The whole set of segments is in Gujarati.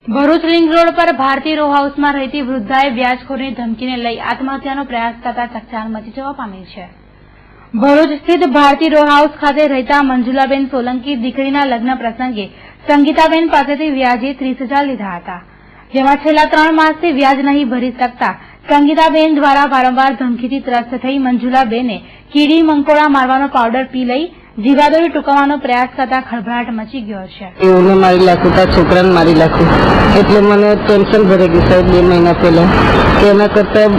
ભરૂચ રિંગ રોડ પર ભારતીય રો હાઉસમાં રહેતી વૃદ્ધાએ વ્યાજખોરની ધમકીને લઈ આત્મહત્યાનો પ્રયાસ કરતા ચકચાર મચી જવા પામી છે। ભરૂચ સ્થિત ભારતીય રો હાઉસ ખાતે રહેતા મંજુલાબેન સોલંકી દીકરીના લગ્ન પ્રસંગે સંગીતાબેન પાસેથી વ્યાજે 30,000 લીધા હતા, જેમાં છેલ્લા 3 માસથી વ્યાજ નહીં ભરી શકતા સંગીતાબેન દ્વારા વારંવાર ધમકીથી ત્રસ્ત થઈ મંજુલાબેને કીડી મંકોડા મારવાનો પાવડર પી લઈ જીવાદોરી ટૂંકાવવાનો પ્રયાસ કરતા ખળભળાટ મચી ગયો છે। એઓને મારી નાખું, તારા છોકરાને મારી નાખું, એટલે મને ટેન્શન ભરાઈ ગયું સાહેબ 2 મહિના પહેલા કે એના કરતાં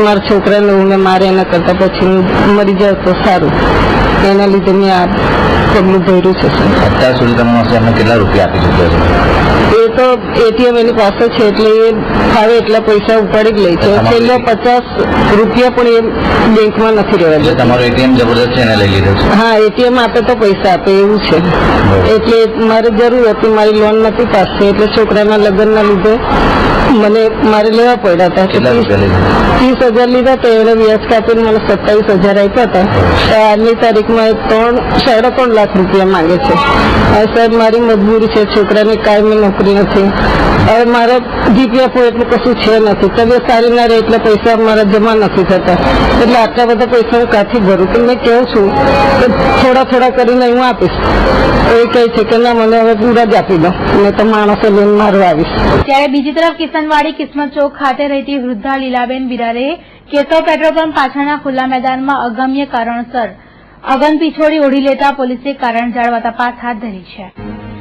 મારા છોકરાને હું મારે એના કરતાં પછી હું મરી જાઉં તો સારું, એના લીધે મેં આ પગલું ભર્યું છે સાહેબ। અત્યાર સુધી તમે એમને કેટલા રૂપિયા આપી ચૂક્યા છો? એ તો એટીએમ એની પાસે છે એટલે એ ફાવે એટલા પૈસા ઉપાડી જ લે છે, છેલ્લા 50 રૂપિયા પણ એ બેંકમાં નથી રહેવા દેતા। તમારું એટીએમ જબરદસ્ત છે એને લઈ લીધું છે? હા, એટીએમ આપે તો પૈસા આપે એવું છે, એટલે મારે જરૂર હતી, મારી લોન નથી પાસ થઈ એટલે છોકરાના લગ્નના લીધે મને મારે લેવા પડ્યા હતા। 30,000 લીધા તો એને વ્યાજ કાપીને મને 27,000 આપ્યા હતા, તો આજની તારીખમાં 3.5 લાખ રૂપિયા માંગે છે। હવે સાહેબ મારી મજબૂરી છે, છોકરાની કાયમી નોકરી નથી, હવે મારે જીપીએફ એટલું કશું છે નથી, તબિયત સારી ના રહે એટલે પૈસા મારા જમા નથી થતા, એટલે આટલા બધા પૈસા હું ક્યાંથી ભરું? તો મેં કહું છું કે થોડા કરીને હું આપીશ, એ કહે છે કે ના મને હવે પૂરા જ આપી દો, મેં તો માણસો લઈને મારવા આવીશ। ત્યારે બીજી તરફ કિશનવાડી કિસ્મત ચોક ખાતે રહેતી વૃદ્ધા લીલાબેન બિરારે કેશવ પેટ્રોલ પંપ પાછળના ખુલ્લા મેદાનમાં અગમ્ય કારણસર અગન પીછોડી ઓઢી લેતા પોલીસે કારણ જાણવા તપાસ હાથ ધરી છે।